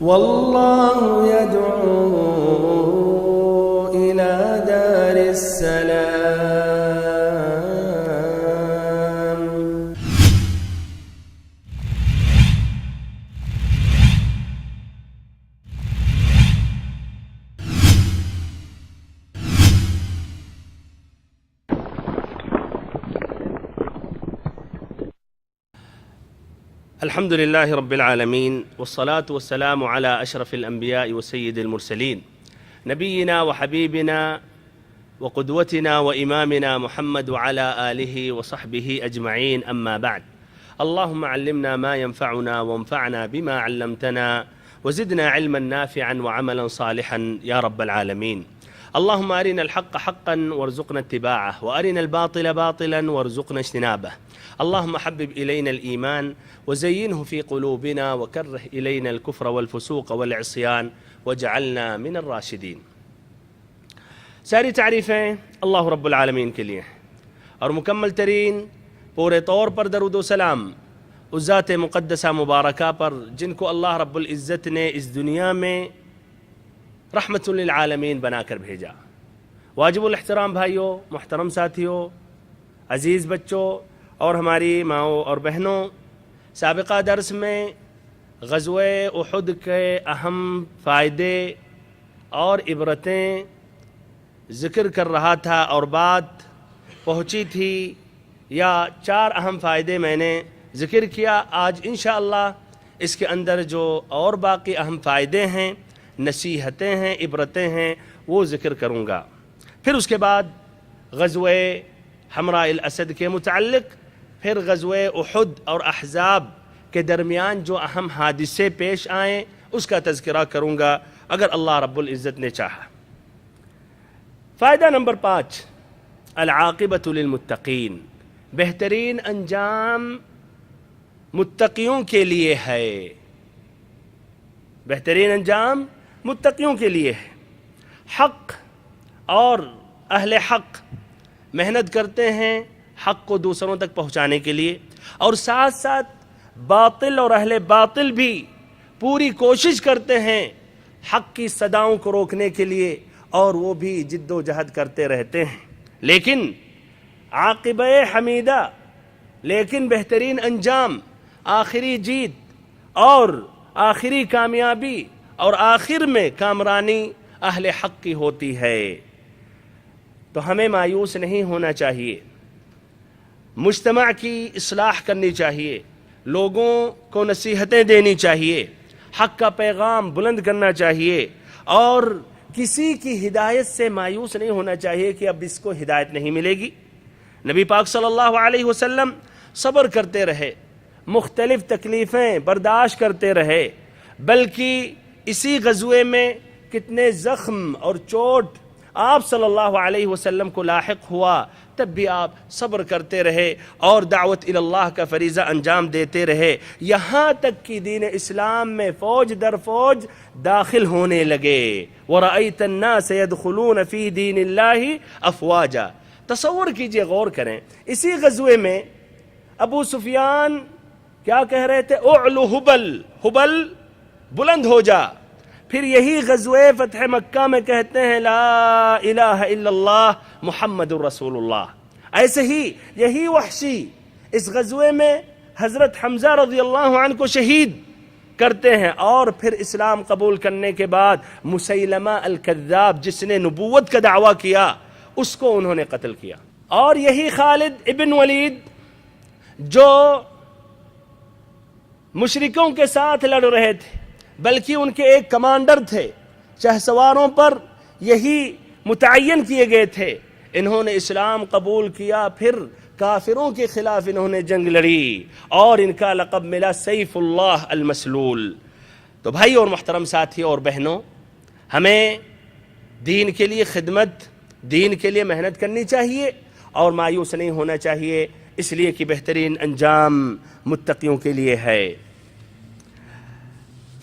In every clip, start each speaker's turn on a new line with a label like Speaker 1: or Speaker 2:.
Speaker 1: والله يدعو إلى دار السلام.
Speaker 2: الحمد لله رب العالمين، والصلاة والسلام على أشرف الأنبياء وسيد المرسلين، نبينا وحبيبنا وقدوتنا وإمامنا محمد وعلى آله وصحبه أجمعين. أما بعد، اللهم علمنا ما ينفعنا وانفعنا بما علمتنا وزدنا علما نافعا وعملا صالحا يا رب العالمين. اللهم أرنا الحق حقا وارزقنا اتباعه، وأرنا الباطل باطلا وارزقنا اجتنابه. اللهم حبب إلينا الإيمان وزينه في قلوبنا وكره إلينا الكفر والفسوق والعصيان واجعلنا من الراشدين. ساری تعریفیں اللہ رب العالمین کے لیے اور مکمل ترین پورے طور پر درود و سلام اس ذات مقدسہ مبارکہ پر جن کو اللہ رب العزت نے اس دنیا میں رحمت للعالمین بنا کر بھیجا. واجب الاحترام بھائیوں، محترم ساتھیوں، عزیز بچوں اور ہماری ماؤں اور بہنوں، سابقہ درس میں غزوہ احد کے اہم فائدے اور عبرتیں ذکر کر رہا تھا اور بات پہنچی تھی یا 4 اہم فائدے میں نے ذکر کیا. آج انشاءاللہ اس کے اندر جو اور باقی اہم فائدے ہیں، نصیحتیں ہیں، عبرتیں ہیں، وہ ذکر کروں گا. پھر اس کے بعد غزوہ حمراء الاسد کے متعلق، پھر غزوہ احد اور احزاب کے درمیان جو اہم حادثے پیش آئیں اس کا تذکرہ کروں گا اگر اللہ رب العزت نے چاہا. فائدہ نمبر 5، العاقبۃ للمتقین، بہترین انجام متقیوں کے لیے ہے. بہترین انجام متقیوں کے لیے ہے. حق اور اہل حق محنت کرتے ہیں حق کو دوسروں تک پہنچانے کے لیے، اور ساتھ ساتھ باطل اور اہل باطل بھی پوری کوشش کرتے ہیں حق کی صداؤں کو روکنے کے لیے، اور وہ بھی جد و جہد کرتے رہتے ہیں. لیکن عاقبہ حمیدہ، لیکن بہترین انجام، آخری جیت اور آخری کامیابی اور آخر میں کامرانی اہل حق کی ہوتی ہے. تو ہمیں مایوس نہیں ہونا چاہیے، مجتمع کی اصلاح کرنی چاہیے، لوگوں کو نصیحتیں دینی چاہیے، حق کا پیغام بلند کرنا چاہیے، اور کسی کی ہدایت سے مایوس نہیں ہونا چاہیے کہ اب اس کو ہدایت نہیں ملے گی. نبی پاک صلی اللہ علیہ وسلم صبر کرتے رہے، مختلف تکلیفیں برداشت کرتے رہے، بلکہ اسی غزوے میں کتنے زخم اور چوٹ آپ صلی اللہ علیہ وسلم کو لاحق ہوا، تب بھی آپ صبر کرتے رہے اور دعوت اللہ کا فریضہ انجام دیتے رہے، یہاں تک کہ دین اسلام میں فوج در فوج داخل ہونے لگے. وَرَأَيْتَ النَّاسَ يَدْخُلُونَ فِي دِينِ اللَّهِ أَفْوَاجًا. تصور کیجئے، غور کریں، اسی غزوے میں ابو سفیان کیا کہہ رہے تھے؟ اعلو حبل، حبل بلند ہو جا. پھر یہی غزوہ فتح مکہ میں کہتے ہیں لا الہ الا اللہ محمد الرسول اللہ. ایسے ہی یہی وحشی اس غزوے میں حضرت حمزہ رضی اللہ عنہ کو شہید کرتے ہیں، اور پھر اسلام قبول کرنے کے بعد مسیلمہ الکذاب جس نے نبوت کا دعویٰ کیا اس کو انہوں نے قتل کیا. اور یہی خالد ابن ولید جو مشرکوں کے ساتھ لڑ رہے تھے، بلکہ ان کے ایک کمانڈر تھے، شہسواروں پر یہی متعین کیے گئے تھے، انہوں نے اسلام قبول کیا، پھر کافروں کے خلاف انہوں نے جنگ لڑی اور ان کا لقب ملا سیف اللہ المسلول. تو بھائی اور محترم ساتھی اور بہنوں، ہمیں دین کے لیے خدمت، دین کے لیے محنت کرنی چاہیے اور مایوس نہیں ہونا چاہیے، اس لیے کہ بہترین انجام متقیوں کے لیے ہے.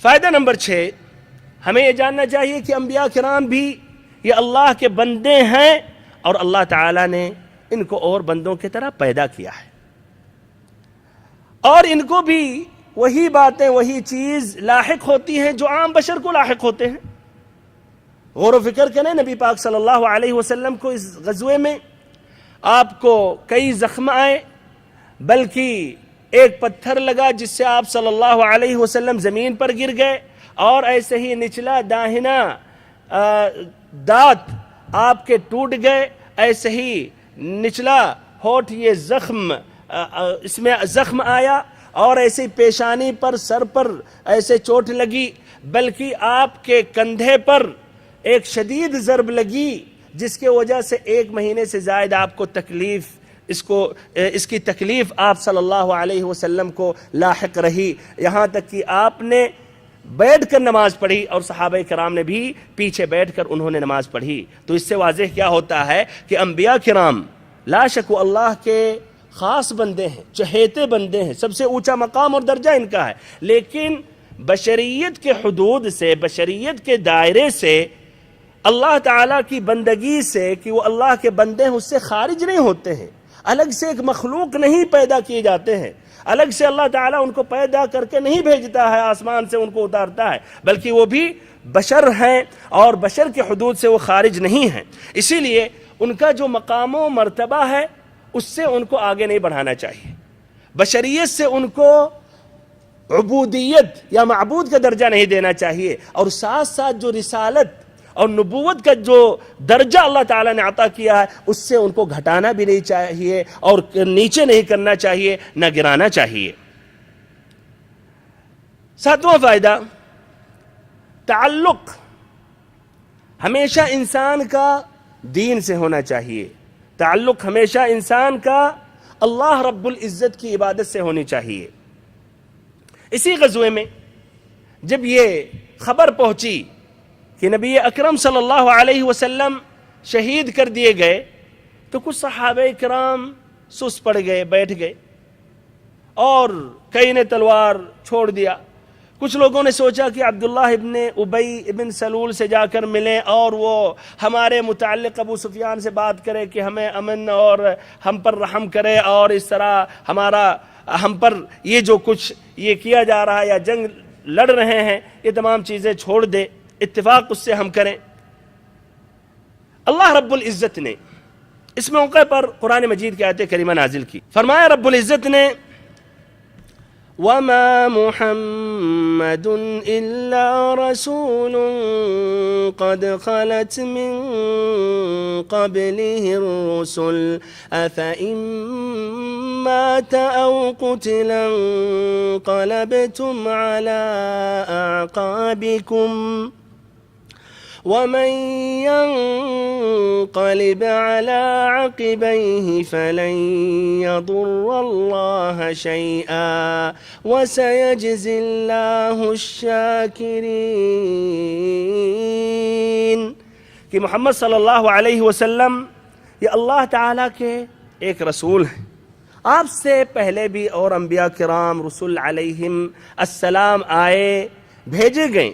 Speaker 2: فائدہ نمبر 6، ہمیں یہ جاننا چاہیے کہ انبیاء کرام بھی یہ اللہ کے بندے ہیں اور اللہ تعالیٰ نے ان کو اور بندوں کی طرح پیدا کیا ہے، اور ان کو بھی وہی باتیں وہی چیز لاحق ہوتی ہیں جو عام بشر کو لاحق ہوتے ہیں۔ غور و فکر کریں، نبی پاک صلی اللہ علیہ وسلم کو اس غزوے میں آپ کو کئی زخم آئے، بلکہ ایک پتھر لگا جس سے آپ صلی اللہ علیہ وسلم زمین پر گر گئے، اور ایسے ہی نچلا داہنا دانت آپ کے ٹوٹ گئے، ایسے ہی نچلا ہونٹ یہ اس میں زخم آیا، اور ایسے ہی پیشانی پر سر پر ایسے چوٹ لگی، بلکہ آپ کے کندھے پر ایک شدید ضرب لگی جس کے وجہ سے 1 مہینے سے زائد آپ کو اس کی تکلیف آپ صلی اللہ علیہ وسلم کو لاحق رہی، یہاں تک کہ آپ نے بیٹھ کر نماز پڑھی اور صحابہ کرام نے بھی پیچھے بیٹھ کر انہوں نے نماز پڑھی۔ تو اس سے واضح کیا ہوتا ہے کہ انبیاء کرام لا شک و اللہ کے خاص بندے ہیں، چہیتے بندے ہیں، سب سے اونچا مقام اور درجہ ان کا ہے، لیکن بشریت کے حدود سے، بشریت کے دائرے سے، اللہ تعالیٰ کی بندگی سے کہ وہ اللہ کے بندے ہیں، اس سے خارج نہیں ہوتے ہیں، الگ سے ایک مخلوق نہیں پیدا کیے جاتے ہیں، الگ سے اللہ تعالیٰ ان کو پیدا کر کے نہیں بھیجتا ہے، آسمان سے ان کو اتارتا ہے، بلکہ وہ بھی بشر ہیں اور بشر کے حدود سے وہ خارج نہیں ہیں۔ اسی لیے ان کا جو مقام و مرتبہ ہے اس سے ان کو آگے نہیں بڑھانا چاہیے، بشریت سے ان کو عبودیت یا معبود کا درجہ نہیں دینا چاہیے، اور ساتھ ساتھ جو رسالت اور نبوت کا جو درجہ اللہ تعالیٰ نے عطا کیا ہے اس سے ان کو گھٹانا بھی نہیں چاہیے اور نیچے نہیں کرنا چاہیے، نہ گرانا چاہیے۔ 7واں فائدہ، تعلق ہمیشہ انسان کا دین سے ہونا چاہیے، تعلق ہمیشہ انسان کا اللہ رب العزت کی عبادت سے ہونی چاہیے۔ اسی غزوے میں جب یہ خبر پہنچی کہ نبی اکرم صلی اللہ علیہ وسلم شہید کر دیے گئے تو کچھ صحابہ کرام سست پڑ گئے، بیٹھ گئے، اور کئی نے تلوار چھوڑ دیا۔ کچھ لوگوں نے سوچا کہ عبداللہ ابن ابی ابن سلول سے جا کر ملیں اور وہ ہمارے متعلق ابو سفیان سے بات کرے کہ ہمیں امن اور ہم پر رحم کرے، اور اس طرح ہم پر یہ جو کچھ یہ کیا جا رہا ہے یا جنگ لڑ رہے ہیں یہ تمام چیزیں چھوڑ دے، اتفاق اس سے ہم کریں۔ اللہ رب العزت نے اس موقع پر قرآن مجید کی آیت کریمہ نازل کی، فرمایا رب العزت نے وَمَا مُحَمَّدٌ إِلَّا رَسُولٌ قَدْ خَلَتْ مِن قَبْلِهِ الرُّسُلُ أَفَإِن مَّاتَ أَوْ قُتِلَ انقَلَبْتُمْ عَلَىٰ أَعْقَابِكُمْ وَمَن يَنقَلِبْ عَلَىٰ عَقِبَيْهِ فَلَن يَضُرَّ اللَّهَ شَيْئًا وَسَيَجْزِي اللَّهُ الشَّاكِرِينَ۔ کہ محمد صلی اللہ علیہ وسلم یہ اللہ تعالیٰ کے ایک رسول ہیں، آپ سے پہلے بھی اور انبیاء کرام رسول علیہم السلام آئے، بھیجے گئے۔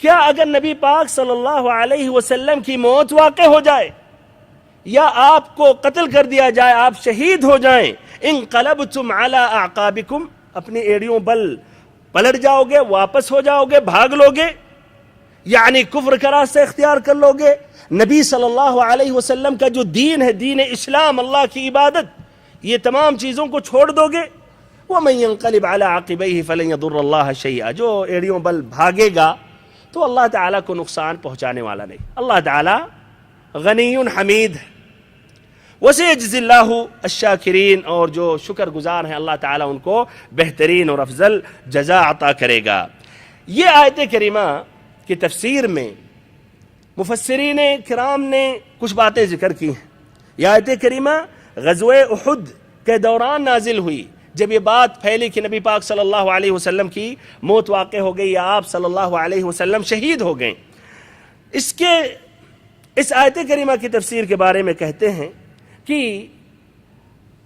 Speaker 2: کیا اگر نبی پاک صلی اللہ علیہ وسلم کی موت واقع ہو جائے یا آپ کو قتل کر دیا جائے، آپ شہید ہو جائیں، انقلبتم علی اعقابکم، اپنی ایڑیوں بل پلٹ جاؤ گے، واپس ہو جاؤ گے، بھاگ لو گے، یعنی کفر کا راستہ اختیار کر لو گے، نبی صلی اللہ علیہ وسلم کا جو دین ہے، دین اسلام، اللہ کی عبادت، یہ تمام چیزوں کو چھوڑ دو گے۔ وَمَن يَنقَلِبْ عَلَىٰ عَقِبَيْهِ فَلَن يَضُرَّ اللَّهَ شَيْئًا، جو ایڑیوں بل بھاگے گا تو اللہ تعالیٰ کو نقصان پہنچانے والا نہیں، اللہ تعالیٰ غنی حمید ہے۔ وَسَيَجْزِي اللَّهُ الشَّاكِرِينَ، اور جو شکر گزار ہیں اللہ تعالیٰ ان کو بہترین اور افضل جزا عطا کرے گا۔ یہ آیت کریمہ کی تفسیر میں مفسرین کرام نے کچھ باتیں ذکر کی ہیں۔ یہ آیت کریمہ غزوہ احد کے دوران نازل ہوئی، جب یہ بات پھیلی کہ نبی پاک صلی اللہ علیہ وسلم کی موت واقع ہو گئی یا آپ صلی اللہ علیہ وسلم شہید ہو گئے۔ اس آیت کریمہ کی تفسیر کے بارے میں کہتے ہیں کہ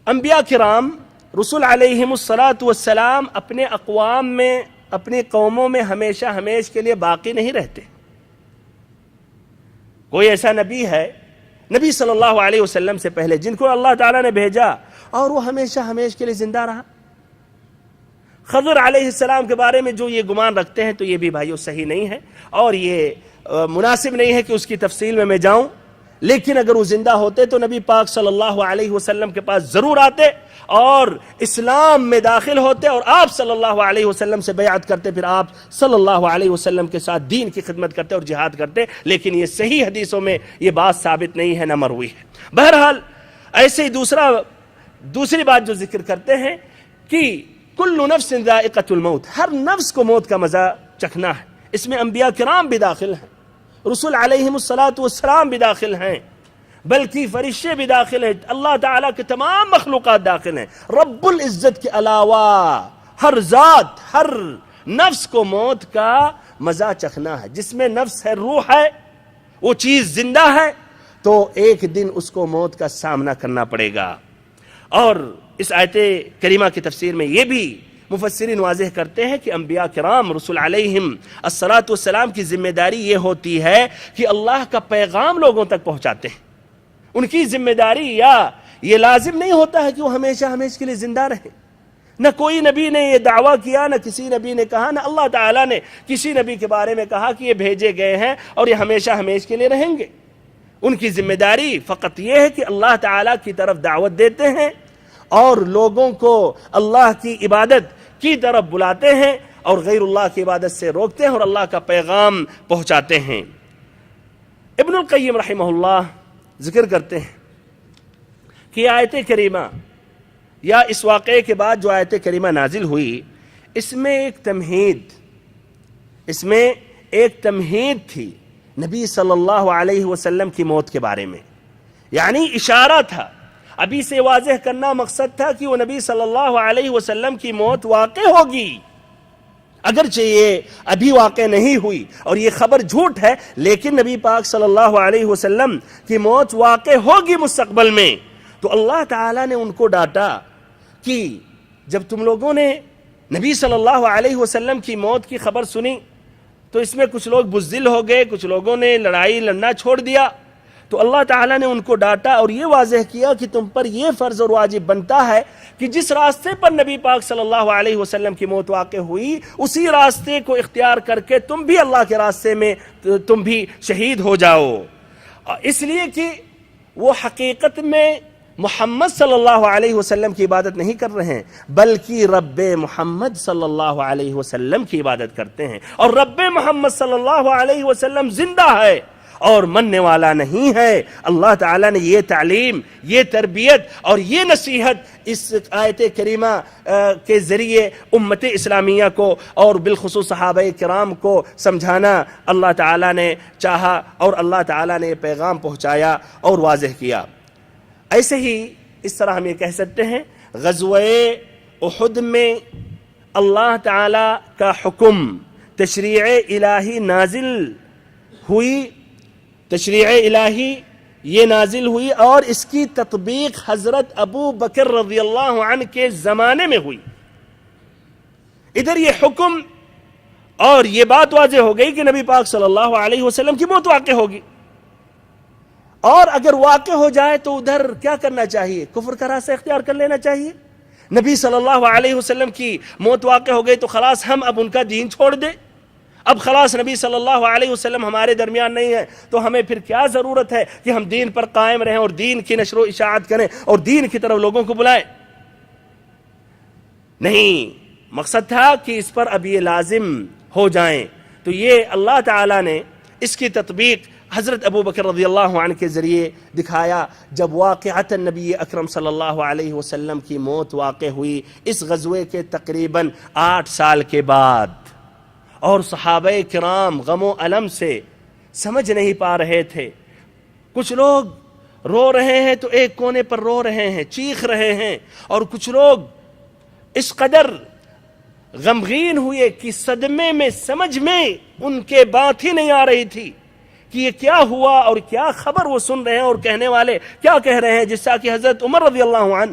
Speaker 2: انبیاء کرام رسول علیہم السلام اپنے اقوام میں، اپنی قوموں میں ہمیشہ ہمیش کے لیے باقی نہیں رہتے۔ کوئی ایسا نبی ہے نبی صلی اللہ علیہ وسلم سے پہلے جن کو اللہ تعالیٰ نے بھیجا اور وہ ہمیشہ ہمیش کے لیے زندہ رہا؟ خضر علیہ السلام کے بارے میں جو یہ گمان رکھتے ہیں تو یہ بھی بھائیو صحیح نہیں ہے، اور یہ مناسب نہیں ہے کہ اس کی تفصیل میں جاؤں، لیکن اگر وہ زندہ ہوتے تو نبی پاک صلی اللہ علیہ وسلم کے پاس ضرور آتے اور اسلام میں داخل ہوتے اور آپ صلی اللہ علیہ وسلم سے بیعت کرتے، پھر آپ صلی اللہ علیہ وسلم کے ساتھ دین کی خدمت کرتے اور جہاد کرتے، لیکن یہ صحیح حدیثوں میں یہ بات ثابت نہیں ہے، نہ مروی ہے۔ بہرحال ایسے ہی دوسری بات جو ذکر کرتے ہیں کہ کل نفس ذائقۃ الموت، ہر نفس کو موت کا مزہ چکھنا ہے، اس میں انبیاء کرام بھی داخل ہیں، رسول علیہم السلام بھی داخل ہیں، بلکہ فرشتے بھی داخل ہیں، اللہ تعالیٰ کے تمام مخلوقات داخل ہیں، رب العزت کے علاوہ ہر ذات، ہر نفس کو موت کا مزہ چکھنا ہے۔ جس میں نفس ہے، روح ہے، وہ چیز زندہ ہے تو ایک دن اس کو موت کا سامنا کرنا پڑے گا۔ اور اس آیت کریمہ کی تفسیر میں یہ بھی مفسرین واضح کرتے ہیں کہ انبیاء کرام رسول علیہم السلام کی ذمہ داری یہ ہوتی ہے کہ اللہ کا پیغام لوگوں تک پہنچاتے ہیں۔ ان کی ذمہ داری، یا یہ لازم نہیں ہوتا ہے کہ وہ ہمیشہ کے لیے زندہ رہے، نہ کوئی نبی نے یہ دعویٰ کیا، نہ کسی نبی نے کہا، نہ اللہ تعالیٰ نے کسی نبی کے بارے میں کہا کہ یہ بھیجے گئے ہیں اور یہ ہمیشہ کے لیے رہیں گے۔ ان کی ذمہ داری فقط یہ ہے کہ اللہ تعالیٰ کی طرف دعوت دیتے ہیں اور لوگوں کو اللہ کی عبادت کی طرف بلاتے ہیں اور غیر اللہ کی عبادت سے روکتے ہیں اور اللہ کا پیغام پہنچاتے ہیں۔ ابن القیم رحمہ اللہ ذکر کرتے ہیں کہ آیت کریمہ یا اس واقعے کے بعد جو آیت کریمہ نازل ہوئی، اس میں ایک تمہید تھی نبی صلی اللہ علیہ وسلم کی موت کے بارے میں، یعنی اشارہ تھا، ابھی سے واضح کرنا مقصد تھا کہ وہ نبی صلی اللہ علیہ وسلم کی موت واقع ہوگی، اگرچہ یہ ابھی واقع نہیں ہوئی اور یہ خبر جھوٹ ہے، لیکن نبی پاک صلی اللہ علیہ وسلم کی موت واقع ہوگی مستقبل میں۔ تو اللہ تعالیٰ نے ان کو ڈانٹا کہ جب تم لوگوں نے نبی صلی اللہ علیہ وسلم کی موت کی خبر سنی تو اس میں کچھ لوگ بزدل ہو گئے، کچھ لوگوں نے لڑائی لڑنا چھوڑ دیا، تو اللہ تعالیٰ نے ان کو ڈانٹا اور یہ واضح کیا کہ تم پر یہ فرض اور واجب بنتا ہے کہ جس راستے پر نبی پاک صلی اللہ علیہ وسلم کی موت واقع ہوئی اسی راستے کو اختیار کر کے تم بھی اللہ کے راستے میں تم بھی شہید ہو جاؤ، اس لیے کہ وہ حقیقت میں محمد صلی اللہ علیہ وسلم کی عبادت نہیں کر رہے ہیں بلکہ رب محمد صلی اللہ علیہ وسلم کی عبادت کرتے ہیں، اور رب محمد صلی اللہ علیہ وسلم زندہ ہے اور مرنے والا نہیں ہے۔ اللہ تعالیٰ نے یہ تعلیم، یہ تربیت اور یہ نصیحت اس آیت کریمہ کے ذریعے امت اسلامیہ کو اور بالخصوص صحابہ کرام کو سمجھانا اللہ تعالیٰ نے چاہا اور اللہ تعالیٰ نے یہ پیغام پہنچایا اور واضح کیا۔ ایسے ہی اس طرح ہم یہ کہہ سکتے ہیں غزوہ احد میں اللہ تعالیٰ کا حکم، تشریع الہی نازل ہوئی، تشریع الہی یہ نازل ہوئی اور اس کی تطبیق حضرت ابو بکر رضی اللہ عنہ کے زمانے میں ہوئی۔ ادھر یہ حکم اور یہ بات واضح ہو گئی کہ نبی پاک صلی اللہ علیہ وسلم کی موت واقع ہوگی، اور اگر واقع ہو جائے تو ادھر کیا کرنا چاہیے؟ کفر کا راستہ اختیار کر لینا چاہیے۔ نبی صلی اللہ علیہ وسلم کی موت واقع ہو گئی تو خلاص ہم اب ان کا دین چھوڑ دیں، اب خلاص نبی صلی اللہ علیہ وسلم ہمارے درمیان نہیں ہے تو ہمیں پھر کیا ضرورت ہے کہ ہم دین پر قائم رہیں اور دین کی نشر و اشاعت کریں اور دین کی طرف لوگوں کو بلائیں؟ نہیں، مقصد تھا کہ اس پر اب یہ لازم ہو جائیں، تو یہ اللہ تعالیٰ نے اس کی تطبیق حضرت ابو بکر رضی اللہ عنہ کے ذریعے دکھایا جب واقعتاً نبی اکرم صلی اللہ علیہ وسلم کی موت واقع ہوئی اس غزوے کے تقریباً 8 سال کے بعد، اور صحابہ کرام غم و الم سے سمجھ نہیں پا رہے تھے۔ کچھ لوگ رو رہے ہیں تو ایک کونے پر رو رہے ہیں، چیخ رہے ہیں، اور کچھ لوگ اس قدر غمگین ہوئے کہ صدمے میں سمجھ میں ان کے بات ہی نہیں آ رہی تھی کہ یہ کیا ہوا اور کیا خبر وہ سن رہے ہیں اور کہنے والے کیا کہہ رہے ہیں، جس سے کہ حضرت عمر رضی اللہ عنہ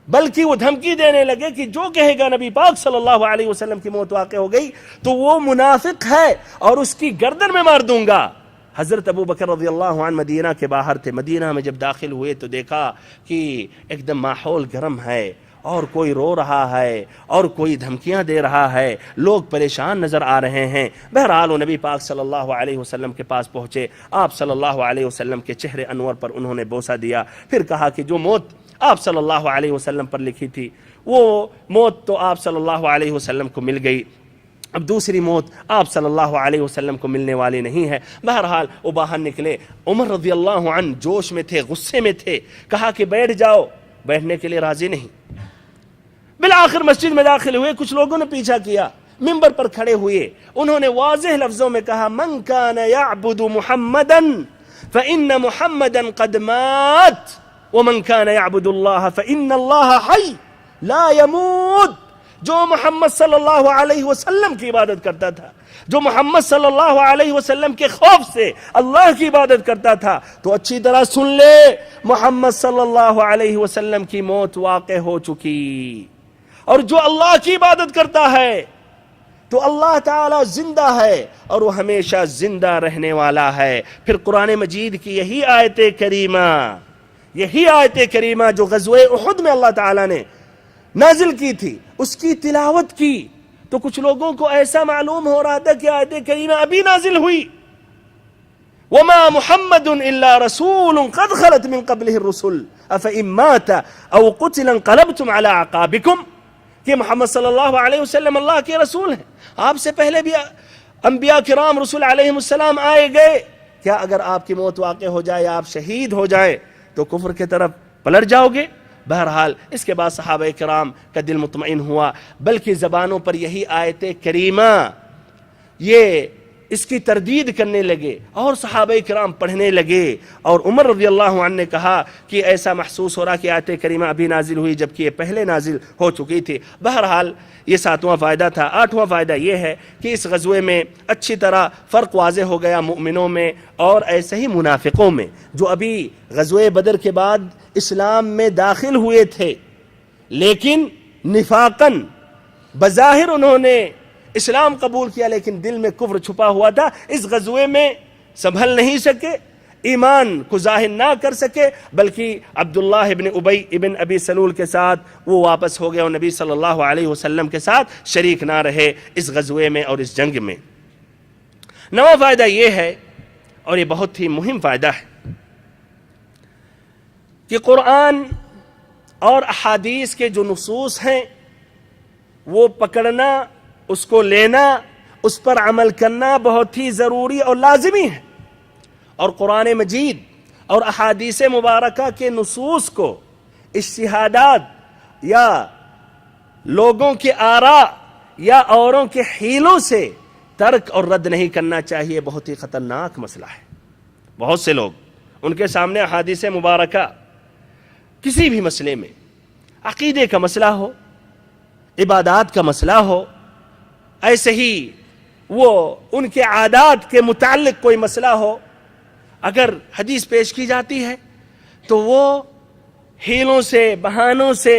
Speaker 2: بلکہ وہ دھمکی دینے لگے کہ جو کہے گا نبی پاک صلی اللہ علیہ وسلم کی موت واقع ہو گئی تو وہ منافق ہے اور اس کی گردن میں مار دوں گا۔ حضرت ابو بکر رضی اللہ عنہ مدینہ کے باہر تھے، مدینہ میں جب داخل ہوئے تو دیکھا کہ ایک دم ماحول گرم ہے اور کوئی رو رہا ہے اور کوئی دھمکیاں دے رہا ہے، لوگ پریشان نظر آ رہے ہیں۔ بہرحال وہ نبی پاک صلی اللہ علیہ وسلم کے پاس پہنچے، آپ صلی اللہ علیہ وسلم کے چہرے انور پر انہوں نے بوسہ دیا، پھر کہا کہ جو موت آپ صلی اللہ علیہ وسلم پر لکھی تھی وہ موت تو آپ صلی اللہ علیہ وسلم کو مل گئی، اب دوسری موت آپ صلی اللہ علیہ وسلم کو ملنے والی نہیں ہے۔ بہرحال وہ باہر نکلے، عمر رضی اللہ عنہ جوش میں تھے، غصے میں تھے، کہا کہ بیٹھ جاؤ، بیٹھنے کے لیے راضی نہیں۔ بالآخر مسجد میں داخل ہوئے، کچھ لوگوں نے پیچھا کیا، منبر پر کھڑے ہوئے، انہوں نے واضح لفظوں میں کہا من کان یعبد محمدا فإن محمدا قد مات ومن کان یعبد اللہ فإن اللہ حی لا يموت۔ جو محمد صلی اللہ علیہ وسلم کی عبادت کرتا تھا، جو محمد صلی اللہ علیہ وسلم کے خوف سے اللہ کی عبادت کرتا تھا، تو اچھی طرح سن لے، محمد صلی اللہ علیہ وسلم کی موت واقع ہو چکی۔ اور جو اللہ کی عبادت کرتا ہے تو اللہ تعالی زندہ ہے اور وہ ہمیشہ زندہ رہنے والا ہے۔ پھر قرآن مجید کی یہی آیت کریمہ جو غزوہ احد میں اللہ تعالی نے نازل کی تھی، اس کی تلاوت کی تو کچھ لوگوں کو ایسا معلوم ہو رہا تھا کہ آیت کریمہ ابھی نازل ہوئی، وَمَا مُحَمَّدٌ إِلَّا رَسُولٌ قَدْ خَلَتْ مِن قَبْلِهِ الرُّسُلُ أَفَإِن مَّاتَ أَوْ قُتِلَ انقلبتم عَلَىٰ أَعْقَابِكُمْ، کہ محمد صلی اللہ علیہ وسلم اللہ کے رسول ہیں، آپ سے پہلے بھی انبیاء کرام رسول علیہ السلام آئے گئے، کیا اگر آپ کی موت واقع ہو جائے، آپ شہید ہو جائے تو کفر کی طرف پلٹ جاؤ گے؟ بہرحال اس کے بعد صحابہ کرام کا دل مطمئن ہوا، بلکہ زبانوں پر یہی آیت کریمہ یہ اس کی تردید کرنے لگے اور صحابہ کرام پڑھنے لگے، اور عمر رضی اللہ عنہ نے کہا کہ ایسا محسوس ہو رہا کہ آیت کریمہ ابھی نازل ہوئی جبکہ یہ پہلے نازل ہو چکی تھی۔ بہرحال یہ 7واں فائدہ تھا۔ 8واں فائدہ یہ ہے کہ اس غزوے میں اچھی طرح فرق واضح ہو گیا مومنوں میں اور ایسے ہی منافقوں میں، جو ابھی غزوہ بدر کے بعد اسلام میں داخل ہوئے تھے لیکن نفاقاً بظاہر انہوں نے اسلام قبول کیا لیکن دل میں کفر چھپا ہوا تھا، اس غزوے میں سنبھل نہیں سکے، ایمان کو ظاہر نہ کر سکے، بلکہ عبداللہ ابن ابی ابن ابی سلول کے ساتھ وہ واپس ہو گئے اور نبی صلی اللہ علیہ وسلم کے ساتھ شریک نہ رہے اس غزوے میں اور اس جنگ میں۔ 9واں فائدہ یہ ہے، اور یہ بہت ہی مہم فائدہ ہے، کہ قرآن اور احادیث کے جو نصوص ہیں وہ پکڑنا، اس کو لینا، اس پر عمل کرنا بہت ہی ضروری اور لازمی ہے، اور قرآن مجید اور احادیث مبارکہ کے نصوص کو اجتہادات یا لوگوں کے آراء یا اوروں کے حیلوں سے ترک اور رد نہیں کرنا چاہیے۔ بہت ہی خطرناک مسئلہ ہے۔ بہت سے لوگ ان کے سامنے احادیث مبارکہ کسی بھی مسئلے میں، عقیدے کا مسئلہ ہو، عبادات کا مسئلہ ہو، ایسے ہی وہ ان کے عادات کے متعلق کوئی مسئلہ ہو، اگر حدیث پیش کی جاتی ہے تو وہ حیلوں سے، بہانوں سے،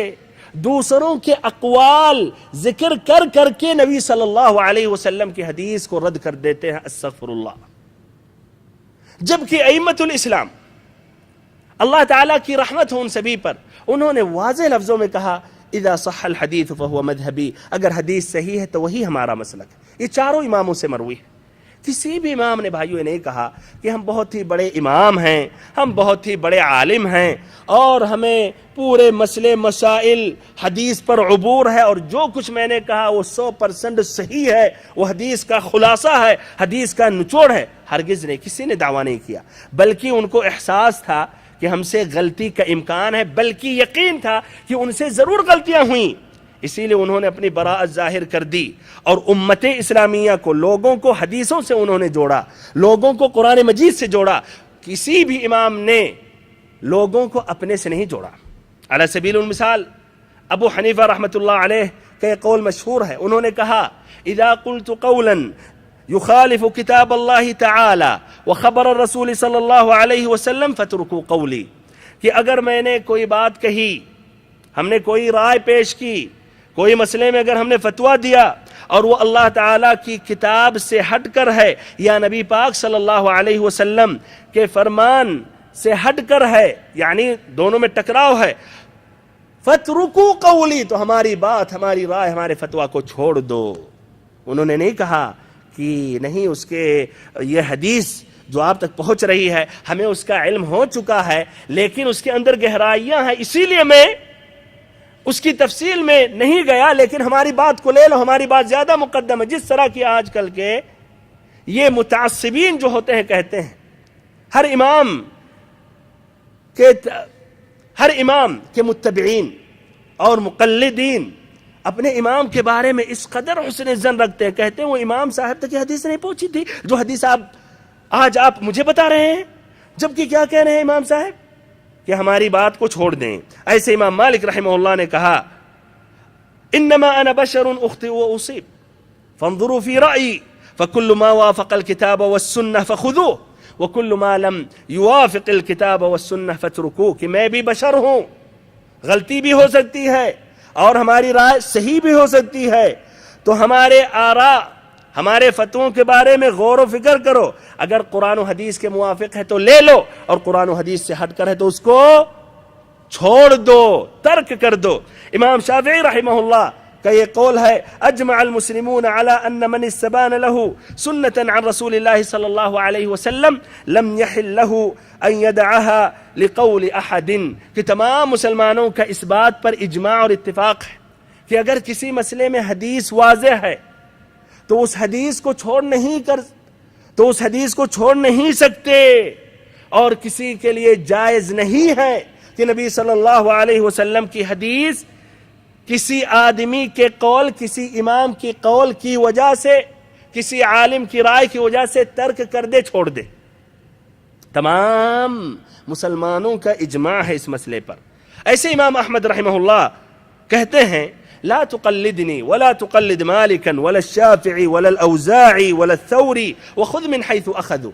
Speaker 2: دوسروں کے اقوال ذکر کر کر کے نبی صلی اللہ علیہ وسلم کی حدیث کو رد کر دیتے ہیں، استغفر اللہ۔ جبکہ ائمۃ الاسلام، اللہ تعالیٰ کی رحمت ہو ان سبھی پر، انہوں نے واضح لفظوں میں کہا اذا صح الحدیث فهو مذہبی، اگر حدیث صحیح ہے تو وہی ہمارا مسلک ہے۔ یہ چاروں اماموں سے مروی ہے۔ کسی بھی امام نے بھائیوں نے کہا کہ ہم بہت ہی بڑے امام ہیں، ہم بہت ہی بڑے عالم ہیں اور ہمیں پورے مسئلے مسائل حدیث پر عبور ہے اور جو کچھ میں نے کہا وہ 100% صحیح ہے، وہ حدیث کا خلاصہ ہے، حدیث کا نچوڑ ہے۔ ہرگز نہیں، کسی نے دعویٰ نہیں کیا، بلکہ ان کو احساس تھا کہ ہم سے غلطی کا امکان ہے، بلکہ یقین تھا کہ ان سے ضرور غلطیاں ہوئیں، اسی لیے انہوں نے اپنی براءت ظاہر کر دی اور امت اسلامیہ کو، لوگوں کو حدیثوں سے انہوں نے جوڑا، لوگوں کو قرآن مجید سے جوڑا۔ کسی بھی امام نے لوگوں کو اپنے سے نہیں جوڑا۔ علی سبیل المثال ابو حنیفہ رحمۃ اللہ علیہ کا ایک قول مشہور ہے، انہوں نے کہا اذا قلت قولا يخالف کتاب اللہ تعالی وخبر الرسول صلی اللہ علیہ وسلم فترکوا قولی، کہ اگر میں نے کوئی بات کہی، ہم نے کوئی رائے پیش کی، کوئی مسئلے میں اگر ہم نے فتویٰ دیا اور وہ اللہ تعالیٰ کی کتاب سے ہٹ کر ہے یا نبی پاک صلی اللہ علیہ وسلم کے فرمان سے ہٹ کر ہے، یعنی دونوں میں ٹکراؤ ہے، فترکو قولی، تو ہماری بات، ہماری رائے، ہمارے فتویٰ کو چھوڑ دو۔ انہوں نے نہیں کہا کہ نہیں، اس کے یہ حدیث جو آپ تک پہنچ رہی ہے ہمیں اس کا علم ہو چکا ہے، لیکن اس کے اندر گہرائیاں ہیں، اسی لیے میں اس کی تفصیل میں نہیں گیا، لیکن ہماری بات کو لے لو، ہماری بات زیادہ مقدم ہے۔ جس طرح کی آج کل کے یہ متعصبین جو ہوتے ہیں کہتے ہیں ہر امام کے متبعین اور مقلدین اپنے امام کے بارے میں اس قدر حسن ظن رکھتے ہیں، کہتے ہیں وہ امام صاحب تک یہ حدیث نہیں پہنچی تھی جو حدیث آج آپ مجھے بتا رہے ہیں، جبکہ کیا کہہ رہے ہیں امام صاحب کہ ہماری بات کو چھوڑ دیں۔ ایسے امام مالک رحمہ اللہ نے کہا انما انا بشر اخطئ واصيب فانظروا في رأيي فكل ما وافق الكتاب والسنة فخذوه وكل ما لم يوافق الكتاب والسنة فاتركوه، کہ میں بھی بشر ہوں، غلطی بھی ہو سکتی ہے اور ہماری رائے صحیح بھی ہو سکتی ہے، تو ہمارے آراء، ہمارے فتووں کے بارے میں غور و فکر کرو، اگر قرآن و حدیث کے موافق ہے تو لے لو، اور قرآن و حدیث سے ہٹ کر ہے تو اس کو چھوڑ دو، ترک کر دو۔ امام شافعی رحمہ اللہ کا یہ قول ہے اجمع المسلمون على ان من استبان له سنة عن رسول الله صلی اللہ علیہ وسلم لم يحل له ان يدعها لقول احد، کہ تمام مسلمانوں کا اس بات پر اجماع اور اتفاق ہے کہ اگر کسی مسئلے میں حدیث واضح ہے تو اس حدیث کو چھوڑ نہیں سکتے، اور کسی کے لیے جائز نہیں ہے کہ نبی صلی اللہ علیہ وسلم کی حدیث کسی آدمی کے قول، کسی امام کی قول کی وجہ سے، کسی عالم کی رائے کی وجہ سے ترک کر دے، چھوڑ دے۔ تمام مسلمانوں کا اجماع ہے اس مسئلے پر۔ ایسے امام احمد رحمہ اللہ کہتے ہیں لا تقلدنی ولا تقلد مالکا ولا الشافعی ولا الاوزاعی ولا الثوری وخذ من حیث اخذوا،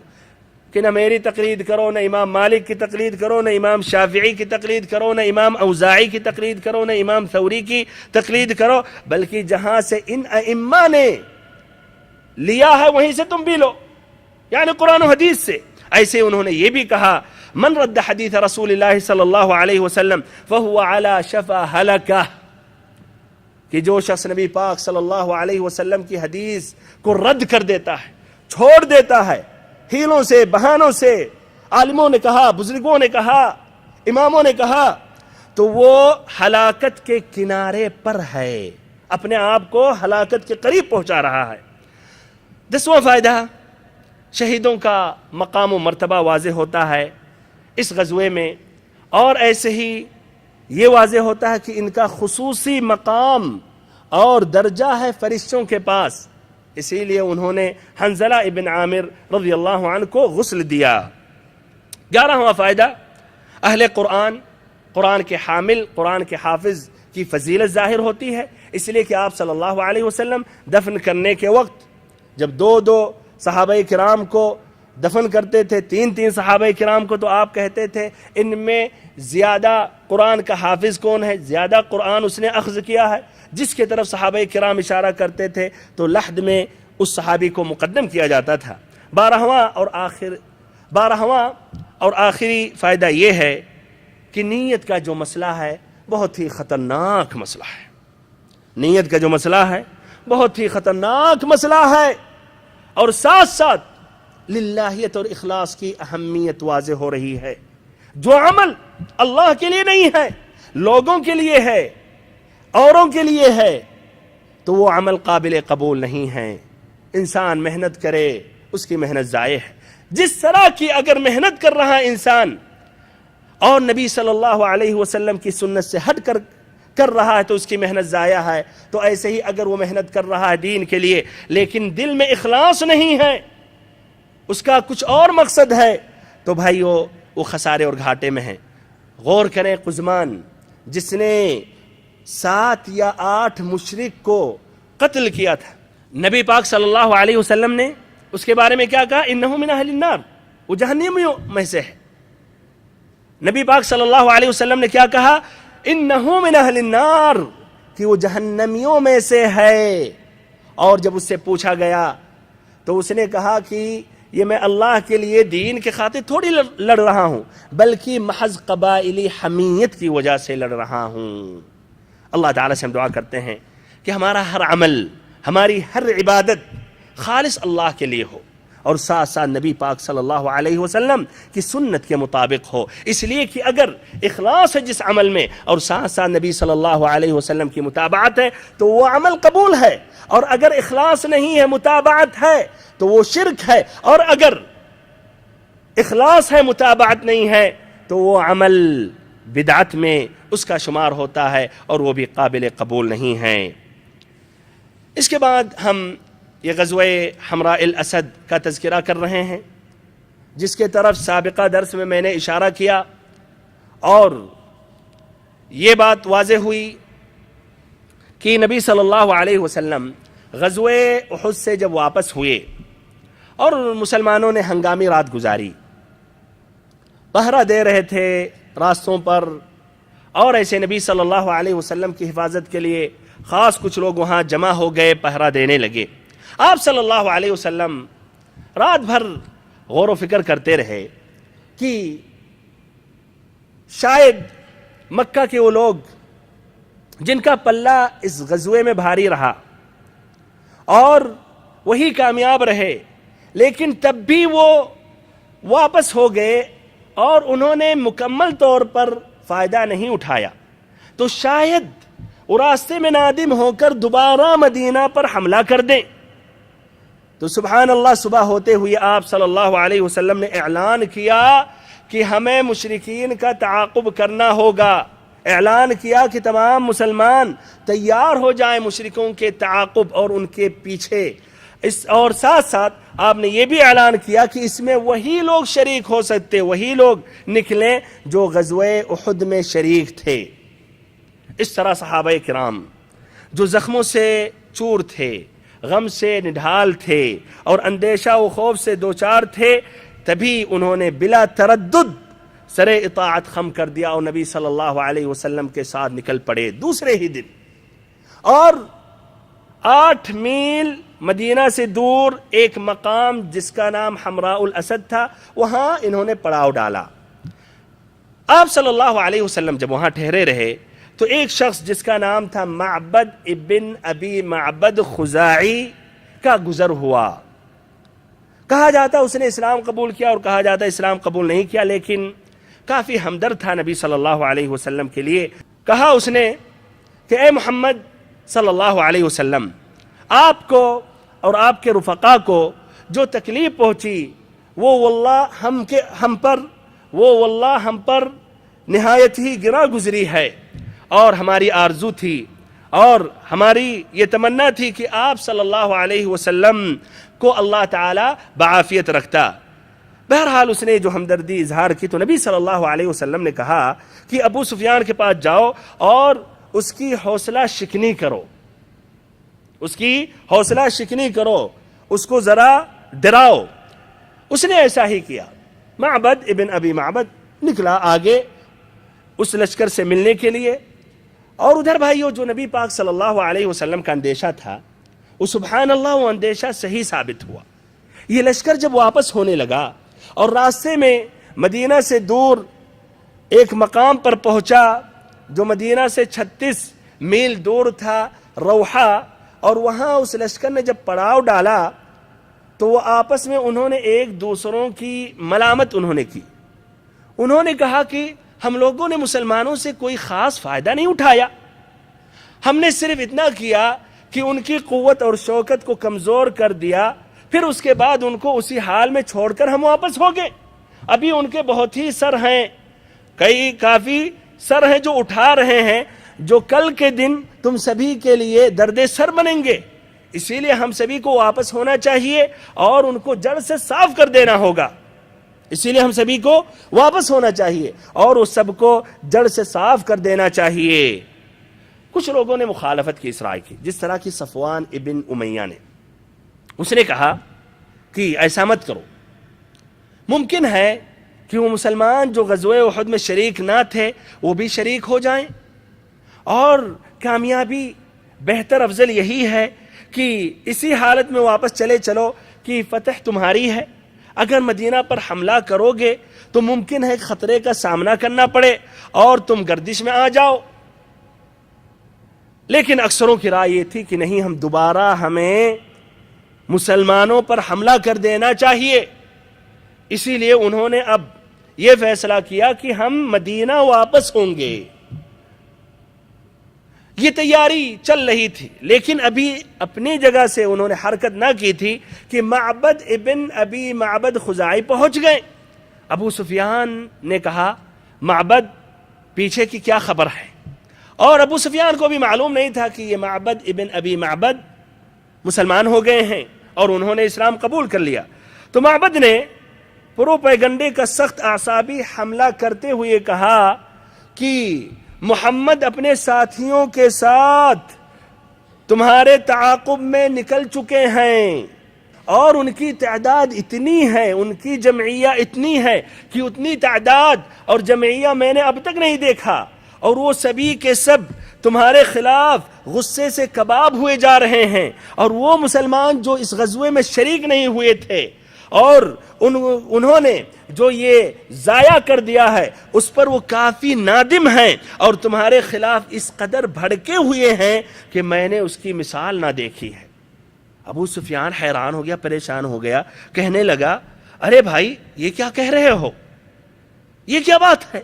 Speaker 2: کہ نہ میری تقلید کرو، نہ امام مالک کی تقلید کرو، نہ امام شافعی کی تقلید کرو، نہ امام اوزاعی کی تقلید کرو، نہ امام ثوری کی تقلید کرو، بلکہ جہاں سے ان ائمہ نے لیا ہے وہیں سے تم بھی لو، یعنی قرآن و حدیث سے۔ ایسے انہوں نے یہ بھی کہا من رد حدیث رسول اللہ صلی اللہ علیہ وسلم فہو علی شفا ہلکہ، کہ جو شخص نبی پاک صلی اللہ علیہ وسلم کی حدیث کو رد کر دیتا ہے، چھوڑ دیتا ہے، ہیلوں سے، بہانوں سے، عالموں نے کہا، بزرگوں نے کہا، اماموں نے کہا، تو وہ ہلاکت کے کنارے پر ہے، اپنے آپ کو ہلاکت کے قریب پہنچا رہا ہے۔ 10واں فائدہ، شہیدوں کا مقام و مرتبہ واضح ہوتا ہے اس غزوے میں، اور ایسے ہی یہ واضح ہوتا ہے کہ ان کا خصوصی مقام اور درجہ ہے فرشتوں کے پاس، اسی لیے انہوں نے حنظلہ ابن عامر رضی اللہ عنہ کو غسل دیا۔ 11واں فائدہ، اہل قرآن، قرآن کے حامل، قرآن کے حافظ کی فضیلت ظاہر ہوتی ہے، اس لیے کہ آپ صلی اللہ علیہ وسلم دفن کرنے کے وقت جب دو صحابہ کرام کو دفن کرتے تھے، تین صحابہ کرام کو، تو آپ کہتے تھے ان میں زیادہ قرآن کا حافظ کون ہے، زیادہ قرآن اس نے اخذ کیا ہے، جس کی طرف صحابہ کرام اشارہ کرتے تھے تو لحد میں اس صحابی کو مقدم کیا جاتا تھا۔ 12واں اور آخری فائدہ یہ ہے کہ نیت کا جو مسئلہ ہے بہت ہی خطرناک مسئلہ ہے، نیت کا جو مسئلہ ہے بہت ہی خطرناک مسئلہ ہے، اور ساتھ ساتھ للہیت اور اخلاص کی اہمیت واضح ہو رہی ہے۔ جو عمل اللہ کے لیے نہیں ہے، لوگوں کے لیے ہے، اوروں کے لیے ہے، تو وہ عمل قابل قبول نہیں ہے۔ انسان محنت کرے، اس کی محنت ضائع ہے۔ جس طرح کی اگر محنت کر رہا انسان اور نبی صلی اللہ علیہ وسلم کی سنت سے ہٹ کر رہا ہے تو اس کی محنت ضائع ہے، تو ایسے ہی اگر وہ محنت کر رہا ہے دین کے لیے لیکن دل میں اخلاص نہیں ہے، اس کا کچھ اور مقصد ہے، تو بھائیو وہ خسارے اور گھاٹے میں ہیں۔ غور کریں، قزمان جس نے 7 یا 8 مشرک کو قتل کیا تھا، نبی پاک صلی اللہ علیہ وسلم نے اس کے بارے میں کیا کہا؟ انہو من اہل النار، وہ جہنمیوں میں سے ہے۔ نبی پاک صلی اللہ علیہ وسلم نے کیا کہا؟ انہو من اہل النار، کہ وہ جہنمیوں میں سے ہے۔ اور جب اس سے پوچھا گیا تو اس نے کہا کہ یہ میں اللہ کے لیے دین کے خاطر تھوڑی لڑ رہا ہوں، بلکہ محض قبائلی حمیت کی وجہ سے لڑ رہا ہوں۔ اللہ تعالیٰ سے ہم دعا کرتے ہیں کہ ہمارا ہر عمل، ہماری ہر عبادت خالص اللہ کے لیے ہو، اور ساتھ ساتھ نبی پاک صلی اللہ علیہ وسلم کی سنت کے مطابق ہو، اس لیے کہ اگر اخلاص ہے جس عمل میں اور ساتھ ساتھ نبی صلی اللہ علیہ وسلم کی متابعت ہے تو وہ عمل قبول ہے، اور اگر اخلاص نہیں ہے، متابعت ہے تو وہ شرک ہے، اور اگر اخلاص ہے متابعت نہیں ہے تو وہ عمل بدعت میں اس کا شمار ہوتا ہے اور وہ بھی قابل قبول نہیں ہے۔ اس کے بعد ہم یہ غزوہ حمراء الاسد کا تذکرہ کر رہے ہیں، جس کے طرف سابقہ درس میں میں نے اشارہ کیا، اور یہ بات واضح ہوئی کہ نبی صلی اللہ علیہ وسلم غزوہ احد سے جب واپس ہوئے اور مسلمانوں نے ہنگامی رات گزاری، پہرہ دے رہے تھے راستوں پر، اور ایسے نبی صلی اللہ علیہ وسلم کی حفاظت کے لیے خاص کچھ لوگ وہاں جمع ہو گئے، پہرہ دینے لگے۔ آپ صلی اللہ علیہ وسلم رات بھر غور و فکر کرتے رہے کہ شاید مکہ کے وہ لوگ جن کا پلہ اس غزوے میں بھاری رہا اور وہی کامیاب رہے، لیکن تب بھی وہ واپس ہو گئے اور انہوں نے مکمل طور پر فائدہ نہیں اٹھایا، تو شاید وہ راستے میں نادم ہو کر دوبارہ مدینہ پر حملہ کر دیں۔ تو سبحان اللہ، صبح ہوتے ہوئے آپ صلی اللہ علیہ وسلم نے اعلان کیا کہ ہمیں مشرکین کا تعاقب کرنا ہوگا، اعلان کیا کہ تمام مسلمان تیار ہو جائیں مشرکوں کے تعاقب اور ان کے پیچھے، اور ساتھ ساتھ آپ نے یہ بھی اعلان کیا کہ اس میں وہی لوگ شریک ہو سکتے، وہی لوگ نکلیں جو غزوہ احد میں شریک تھے۔ اس طرح صحابہ کرام جو زخموں سے چور تھے، غم سے نڈھال تھے اور اندیشہ و خوف سے دوچار تھے، تبھی انہوں نے بلا تردد سر اطاعت خم کر دیا اور نبی صلی اللہ علیہ وسلم کے ساتھ نکل پڑے دوسرے ہی دن، اور 8 میل مدینہ سے دور ایک مقام جس کا نام حمراء الاسد تھا، وہاں انہوں نے پڑاؤ ڈالا۔ آپ صلی اللہ علیہ وسلم جب وہاں ٹھہرے رہے تو ایک شخص جس کا نام تھا معبد ابن ابی معبد خزاعی کا گزر ہوا۔ کہا جاتا اس نے اسلام قبول کیا اور کہا جاتا اسلام قبول نہیں کیا، لیکن کافی ہمدرد تھا نبی صلی اللہ علیہ وسلم کے لیے۔ کہا اس نے کہ اے محمد صلی اللہ علیہ وسلم، آپ کو اور آپ کے رفقا کو جو تکلیف پہنچی وہ واللہ ہم پر نہایت ہی گراں گزری ہے، اور ہماری آرزو تھی اور ہماری یہ تمنا تھی کہ آپ صلی اللہ علیہ وسلم کو اللہ تعالی بعافیت رکھتا۔ بہرحال اس نے جو ہمدردی اظہار کی تو نبی صلی اللہ علیہ وسلم نے کہا کہ ابو سفیان کے پاس جاؤ اور اس کی حوصلہ شکنی کرو، اس کی حوصلہ شکنی کرو، اس کو ذرا ڈراؤ۔ اس نے ایسا ہی کیا۔ معبد ابن ابی معبد نکلا آگے اس لشکر سے ملنے کے لیے، اور ادھر بھائیو جو نبی پاک صلی اللہ علیہ وسلم کا اندیشہ تھا وہ سبحان اللہ وہ اندیشہ صحیح ثابت ہوا۔ یہ لشکر جب واپس ہونے لگا اور راستے میں مدینہ سے دور ایک مقام پر پہنچا جو مدینہ سے 36 میل دور تھا، روحہ، اور وہاں اس لشکر نے جب پڑاؤ ڈالا تو وہ آپس میں انہوں نے ایک دوسروں کی ملامت انہوں نے کی۔ انہوں نے کہا کہ ہم لوگوں نے مسلمانوں سے کوئی خاص فائدہ نہیں اٹھایا، ہم نے صرف اتنا کیا کہ ان کی قوت اور شوکت کو کمزور کر دیا، پھر اس کے بعد ان کو اسی حال میں چھوڑ کر ہم واپس ہو گئے۔ ابھی ان کے بہت ہی سر ہیں، کافی سر ہیں جو اٹھا رہے ہیں، جو کل کے دن تم سبھی کے لیے درد سر بنیں گے، اسی لیے ہم سبھی کو واپس ہونا چاہیے اور ان کو جڑ سے صاف کر دینا ہوگا، اسی لیے ہم سبھی کو واپس ہونا چاہیے اور اس سب کو جڑ سے صاف کر دینا چاہیے۔ کچھ لوگوں نے مخالفت کی، اسرائی کی، جس طرح کی صفوان ابن امیہ نے، اس نے کہا کہ ایسا مت کرو، ممکن ہے کہ وہ مسلمان جو غزوہ احد میں شریک نہ تھے وہ بھی شریک ہو جائیں، اور کامیابی بہتر افضل یہی ہے کہ اسی حالت میں واپس چلو کہ فتح تمہاری ہے، اگر مدینہ پر حملہ کرو گے تو ممکن ہے خطرے کا سامنا کرنا پڑے اور تم گردش میں آ جاؤ. لیکن اکثروں کی رائے یہ تھی کہ نہیں، ہم دوبارہ ہمیں مسلمانوں پر حملہ کر دینا چاہیے. اسی لیے انہوں نے اب یہ فیصلہ کیا کہ ہم مدینہ واپس ہوں گے. یہ تیاری چل رہی تھی، لیکن ابھی اپنی جگہ سے انہوں نے حرکت نہ کی تھی کہ معبد ابن ابی معبد خزاعی پہنچ گئے. ابو سفیان نے کہا معبد پیچھے کی کیا خبر ہے، اور ابو سفیان کو بھی معلوم نہیں تھا کہ یہ معبد ابن ابی معبد مسلمان ہو گئے ہیں اور انہوں نے اسلام قبول کر لیا. تو معبد نے پروپیگنڈے کا سخت اعصابی حملہ کرتے ہوئے کہا کہ محمد اپنے ساتھیوں کے ساتھ تمہارے تعاقب میں نکل چکے ہیں، اور ان کی تعداد اتنی ہے، ان کی جمعیہ اتنی ہے کہ اتنی تعداد اور جمعیہ میں نے اب تک نہیں دیکھا، اور وہ سبھی کے سب تمہارے خلاف غصے سے کباب ہوئے جا رہے ہیں. اور وہ مسلمان جو اس غزوے میں شریک نہیں ہوئے تھے اور انہوں نے جو یہ ضائع کر دیا ہے اس پر وہ کافی نادم ہیں، اور تمہارے خلاف اس قدر بھڑکے ہوئے ہیں کہ میں نے اس کی مثال نہ دیکھی ہے. ابو سفیان حیران ہو گیا، پریشان ہو گیا، کہنے لگا ارے بھائی یہ کیا کہہ رہے ہو، یہ کیا بات ہے؟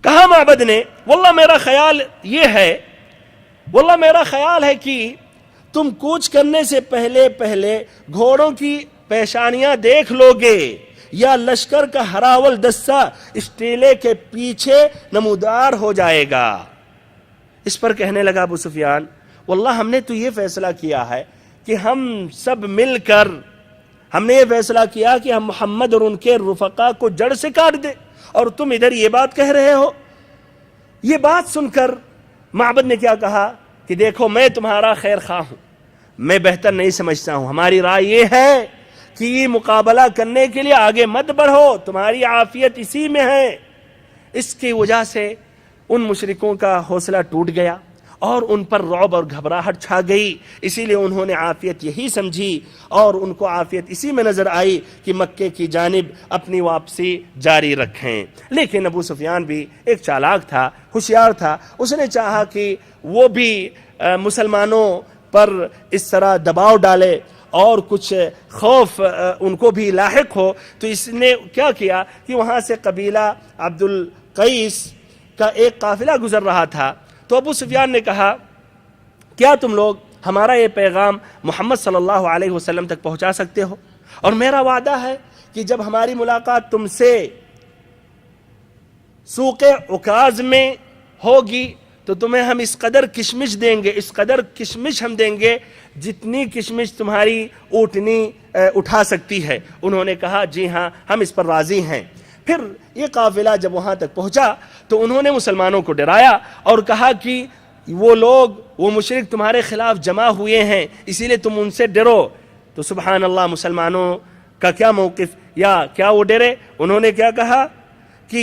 Speaker 2: کہا معبد نے واللہ میرا خیال ہے کہ تم کوچ کرنے سے پہلے گھوڑوں کی پیشانیاں دیکھ لو گے، یا لشکر کا ہراول دستہ اس ٹیلے کے پیچھے نمودار ہو جائے گا. اس پر کہنے لگا ابو سفیان واللہ ہم نے تو یہ فیصلہ کیا ہے کہ ہم سب مل کر ہم نے یہ فیصلہ کیا کہ ہم محمد اور ان کے رفقا کو جڑ سے کاٹ دیں، اور تم ادھر یہ بات کہہ رہے ہو. یہ بات سن کر معبد نے کیا کہا کہ دیکھو میں تمہارا خیر خواہ ہوں، میں بہتر نہیں سمجھتا ہوں، ہماری رائے یہ ہے کہ یہ مقابلہ کرنے کے لیے آگے مت بڑھو، تمہاری عافیت اسی میں ہے. اس کی وجہ سے ان مشرکوں کا حوصلہ ٹوٹ گیا اور ان پر رعب اور گھبراہٹ چھا گئی. اسی لیے انہوں نے عافیت یہی سمجھی اور ان کو عافیت اسی میں نظر آئی کہ مکے کی جانب اپنی واپسی جاری رکھیں. لیکن ابو سفیان بھی ایک چالاک تھا، ہوشیار تھا، اس نے چاہا کہ وہ بھی مسلمانوں پر اس طرح دباؤ ڈالے اور کچھ خوف ان کو بھی لاحق ہو. تو اس نے کیا کیا کہ وہاں سے قبیلہ عبد القیس کا ایک قافلہ گزر رہا تھا. تو ابو سفیان نے کہا کیا تم لوگ ہمارا یہ پیغام محمد صلی اللہ علیہ وسلم تک پہنچا سکتے ہو؟ اور میرا وعدہ ہے کہ جب ہماری ملاقات تم سے سوق عکاظ میں ہوگی تو تمہیں ہم اس قدر کشمش دیں گے، اس قدر کشمش ہم دیں گے جتنی کشمش تمہاری اونٹنی اٹھا سکتی ہے. انہوں نے کہا جی ہاں ہم اس پر راضی ہیں. پھر یہ قافلہ جب وہاں تک پہنچا تو انہوں نے مسلمانوں کو ڈرایا اور کہا کہ وہ مشرک تمہارے خلاف جمع ہوئے ہیں، اسی لیے تم ان سے ڈرو. تو سبحان اللہ مسلمانوں کا کیا موقف، یا کیا وہ ڈرے؟ انہوں نے کیا کہا کہ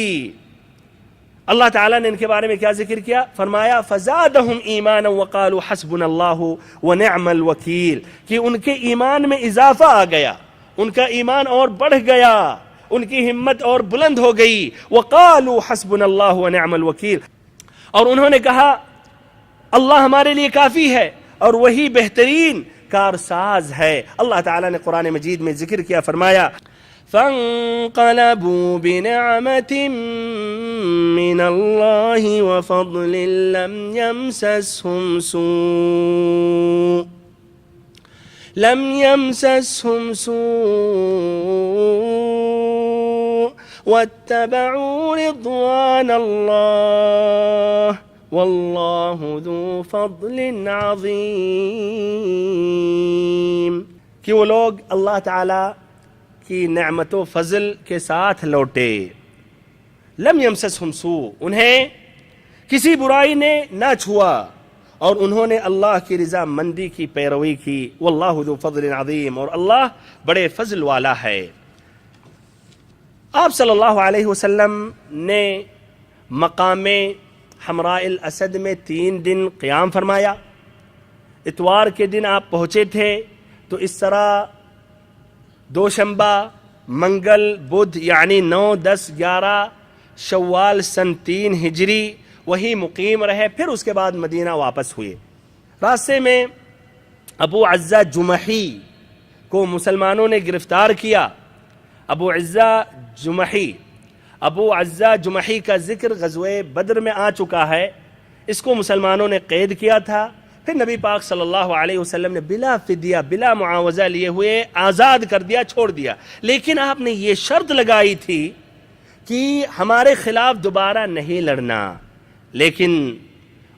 Speaker 2: اللہ تعالیٰ نے ان کے بارے میں کیا ذکر کیا؟ فرمایا فزادہم ایمانا وقالوا حسبنا اللہ ونعم الوکیل، کہ ان کے ایمان میں اضافہ آ گیا، ان کا ایمان اور بڑھ گیا، ان کی ہمت اور بلند ہو گئی. وقالوا حسبنا اللہ ونعم الوکیل، اور انہوں نے کہا اللہ ہمارے لیے کافی ہے اور وہی بہترین کارساز ہے. اللہ تعالیٰ نے قرآن مجید میں ذکر کیا، فرمایا فانقلبوا بنعمة من الله وفضل لم يمسسهم سوء واتبعوا رضوان الله والله ذو فضل عظيم. کہ وہ لوگ اللہ تعالی کی نعمت و فضل کے ساتھ لوٹے. لم یمسسہم سوء، انہیں کسی برائی نے نہ چھوا اور انہوں نے اللہ کی رضا مندی کی پیروی کی. واللہ ذو فضل عظیم، اور اللہ بڑے فضل والا ہے. آپ صلی اللہ علیہ وسلم نے مقام حمراء الاسد میں 3 دن قیام فرمایا. اتوار کے دن آپ پہنچے تھے، تو اس طرح دوشنبہ، منگل، بدھ یعنی 9، 10، 11 شوال سن 3 ہجری وہی مقیم رہے، پھر اس کے بعد مدینہ واپس ہوئے۔ راستے میں ابو عزہ جمحی کو مسلمانوں نے گرفتار کیا۔ ابو عزہ جمحی کا ذکر غزوہ بدر میں آ چکا ہے، اس کو مسلمانوں نے قید کیا تھا، پھر نبی پاک صلی اللہ علیہ وسلم نے بلا فدیہ بلا معاوضہ لیے ہوئے آزاد کر دیا، چھوڑ دیا، لیکن آپ نے یہ شرط لگائی تھی کہ ہمارے خلاف دوبارہ نہیں لڑنا، لیکن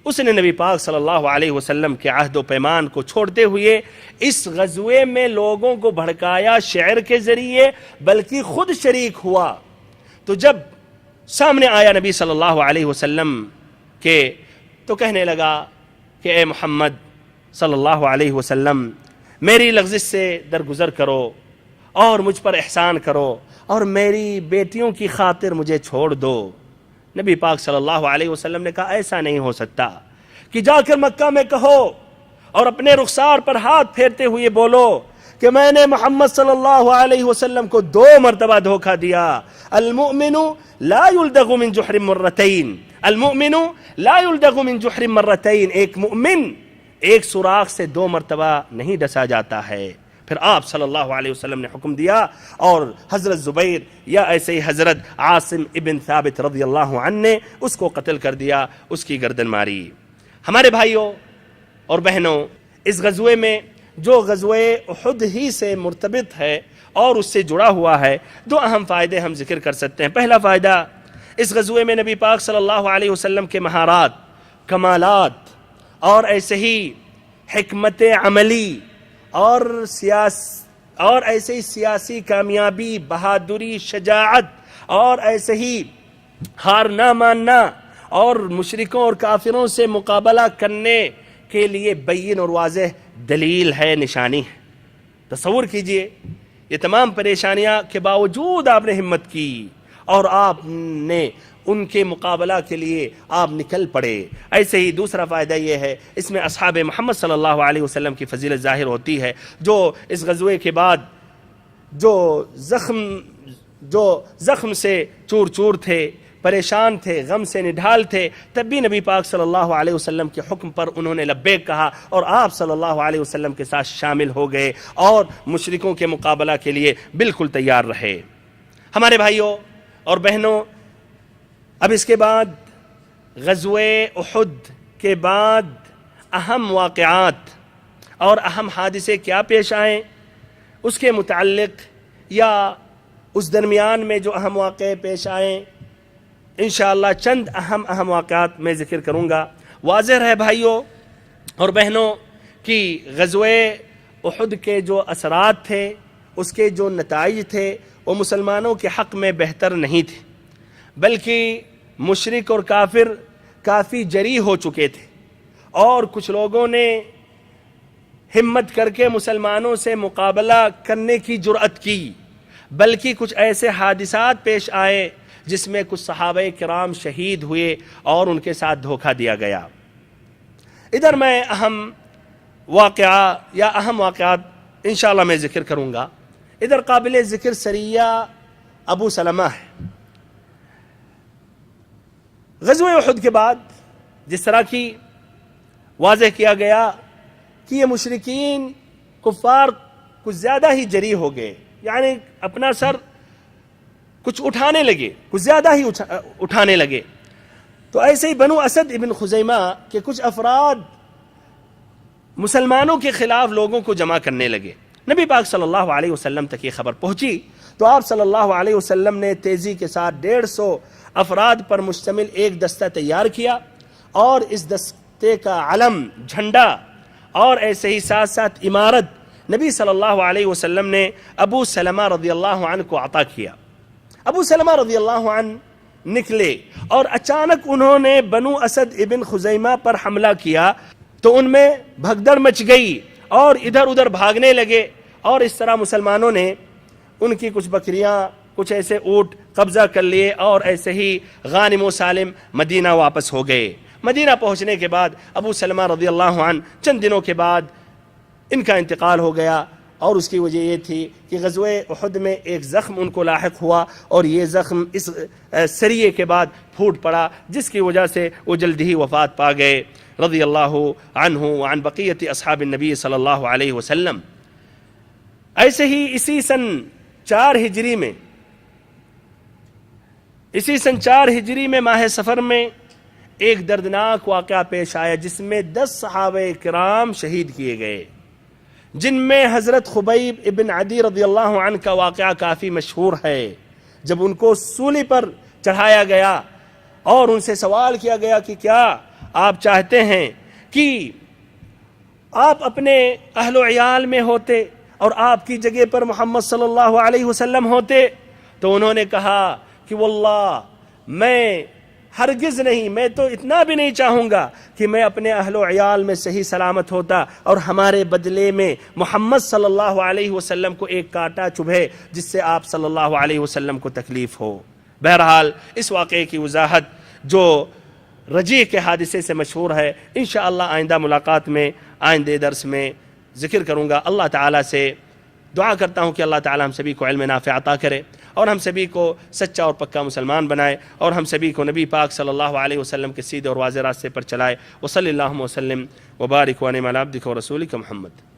Speaker 2: اس نے نبی پاک صلی اللہ علیہ وسلم کے عہد و پیمان کو چھوڑتے ہوئے اس غزوے میں لوگوں کو بھڑکایا شعر کے ذریعے، بلکہ خود شریک ہوا۔ تو جب سامنے آیا نبی صلی اللہ علیہ وسلم کے تو کہنے لگا کہ اے محمد صلی اللہ علیہ وسلم، میری لغزش سے درگزر کرو اور مجھ پر احسان کرو اور میری بیٹیوں کی خاطر مجھے چھوڑ دو۔ نبی پاک صلی اللہ علیہ وسلم نے کہا ایسا نہیں ہو سکتا کہ جا کر مکہ میں کہو اور اپنے رخسار پر ہاتھ پھیرتے ہوئے بولو کہ میں نے محمد صلی اللہ علیہ وسلم کو 2 مرتبہ دھوکہ دیا۔ المؤمن لا يلدغ من جحر مرتين، المؤمن لا يلدغ من جحر مرتين، ایک مؤمن ایک سوراخ سے 2 مرتبہ نہیں ڈسا جاتا ہے۔ پھر آپ صلی اللہ علیہ وسلم نے حکم دیا اور حضرت زبیر یا ایسے ہی حضرت عاصم ابن ثابت رضی اللہ عنہ نے اس کو قتل کر دیا، اس کی گردن ماری۔ ہمارے بھائیوں اور بہنوں، اس غزوے میں جو غزوہ احد ہی سے مرتبط ہے اور اس سے جڑا ہوا ہے، 2 اہم فائدے ہم ذکر کر سکتے ہیں۔ پہلا فائدہ، اس غزوے میں نبی پاک صلی اللہ علیہ وسلم کے مہارات، کمالات اور ایسے ہی حکمت عملی اور ایسے ہی سیاسی کامیابی، بہادری، شجاعت اور ایسے ہی ہار نہ ماننا اور مشرکوں اور کافروں سے مقابلہ کرنے کے لیے بین اور واضح دلیل ہے، نشانی ہے۔ تصور کیجئے، یہ تمام پریشانیاں کے باوجود آپ نے ہمت کی اور آپ نے ان کے مقابلہ کے لیے آپ نکل پڑے۔ ایسے ہی دوسرا فائدہ یہ ہے، اس میں اصحاب محمد صلی اللہ علیہ وسلم کی فضیلت ظاہر ہوتی ہے، جو اس غزوے کے بعد جو زخم سے چور چور تھے، پریشان تھے، غم سے نڈھال تھے، تب بھی نبی پاک صلی اللہ علیہ وسلم کے حکم پر انہوں نے لبیک کہا اور آپ صلی اللہ علیہ وسلم کے ساتھ شامل ہو گئے اور مشرکوں کے مقابلہ کے لیے بالکل تیار رہے۔ ہمارے بھائیوں اور بہنوں، اب اس کے بعد غزوہ احد کے بعد اہم واقعات اور اہم حادثے کیا پیش آئیں، اس کے متعلق یا اس درمیان میں جو اہم واقعے پیش آئیں، انشاءاللہ چند اہم واقعات میں ذکر کروں گا۔ واضح ہے بھائیوں اور بہنوں کہ غزوہ احد کے جو اثرات تھے، اس کے جو نتائج تھے، وہ مسلمانوں کے حق میں بہتر نہیں تھے، بلکہ مشرک اور کافر کافی جری ہو چکے تھے اور کچھ لوگوں نے ہمت کر کے مسلمانوں سے مقابلہ کرنے کی جرأت کی، بلکہ کچھ ایسے حادثات پیش آئے جس میں کچھ صحابہ کرام شہید ہوئے اور ان کے ساتھ دھوکہ دیا گیا۔ ادھر میں اہم واقعات انشاءاللہ میں ذکر کروں گا۔ ادھر قابل ذکر سریہ ابو سلمہ ہے۔ غزوہ احد کے بعد جس طرح کی واضح کیا گیا کہ یہ مشرکین کفار کچھ زیادہ ہی جری ہو گئے، یعنی اپنا سر کچھ اٹھانے لگے، کچھ زیادہ ہی اٹھانے لگے، تو ایسے ہی بنو اسد ابن خزیمہ کے کچھ افراد مسلمانوں کے خلاف لوگوں کو جمع کرنے لگے۔ نبی پاک صلی اللہ علیہ وسلم تک یہ خبر پہنچی تو آپ صلی اللہ علیہ وسلم نے تیزی کے ساتھ 150 افراد پر مشتمل ایک دستہ تیار کیا اور اس دستے کا علم، جھنڈا اور ایسے ہی ساتھ ساتھ عمارت نبی صلی اللہ علیہ وسلم نے ابو سلمہ رضی اللہ عنہ کو عطا کیا۔ ابو سلمہ رضی اللہ عنہ نکلے اور اچانک انہوں نے بنو اسد ابن خزیمہ پر حملہ کیا تو ان میں بھگدڑ مچ گئی اور ادھر ادھر بھاگنے لگے، اور اس طرح مسلمانوں نے ان کی کچھ بکریاں، کچھ ایسے اونٹ قبضہ کر لیے اور ایسے ہی غانم و سالم مدینہ واپس ہو گئے۔ مدینہ پہنچنے کے بعد ابو سلمہ رضی اللہ عنہ چند دنوں کے بعد ان کا انتقال ہو گیا، اور اس کی وجہ یہ تھی کہ غزوہ احد میں ایک زخم ان کو لاحق ہوا اور یہ زخم اس سریے کے بعد پھوٹ پڑا، جس کی وجہ سے وہ جلد ہی وفات پا گئے رضی اللہ عنہ وعن بقیت اصحاب النبی صلی اللہ علیہ وسلم۔ ایسے ہی اسی سن 4 ہجری میں ماہ سفر میں ایک دردناک واقعہ پیش آیا جس میں 10 صحابہ کرام شہید کیے گئے، جن میں حضرت خبیب ابن عدی رضی اللہ عنہ کا واقعہ کافی مشہور ہے۔ جب ان کو سولی پر چڑھایا گیا اور ان سے سوال کیا گیا کہ کیا آپ چاہتے ہیں کہ آپ اپنے اہل و عیال میں ہوتے اور آپ کی جگہ پر محمد صلی اللہ علیہ وسلم ہوتے، تو انہوں نے کہا کہ واللہ میں ہرگز نہیں، میں تو اتنا بھی نہیں چاہوں گا کہ میں اپنے اہل و عیال میں صحیح سلامت ہوتا اور ہمارے بدلے میں محمد صلی اللہ علیہ وسلم کو ایک کانٹا چبھے جس سے آپ صلی اللہ علیہ وسلم کو تکلیف ہو۔ بہرحال اس واقعے کی وضاحت جو رجیع کے حادثے سے مشہور ہے انشاءاللہ آئندہ ملاقات میں، آئندہ درس میں ذکر کروں گا۔ اللہ تعالیٰ سے دعا کرتا ہوں کہ اللہ تعالیٰ ہم سبھی کو علم نافع عطا کرے اور ہم سبھی کو سچا اور پکا مسلمان بنائے اور ہم سبھی کو نبی پاک صلی اللہ علیہ وسلم کے سیدھے اور واضح راستے پر چلائے۔ وصلی اللہ وسلم وبارک وانعم علی عبدک ورسولک محمد۔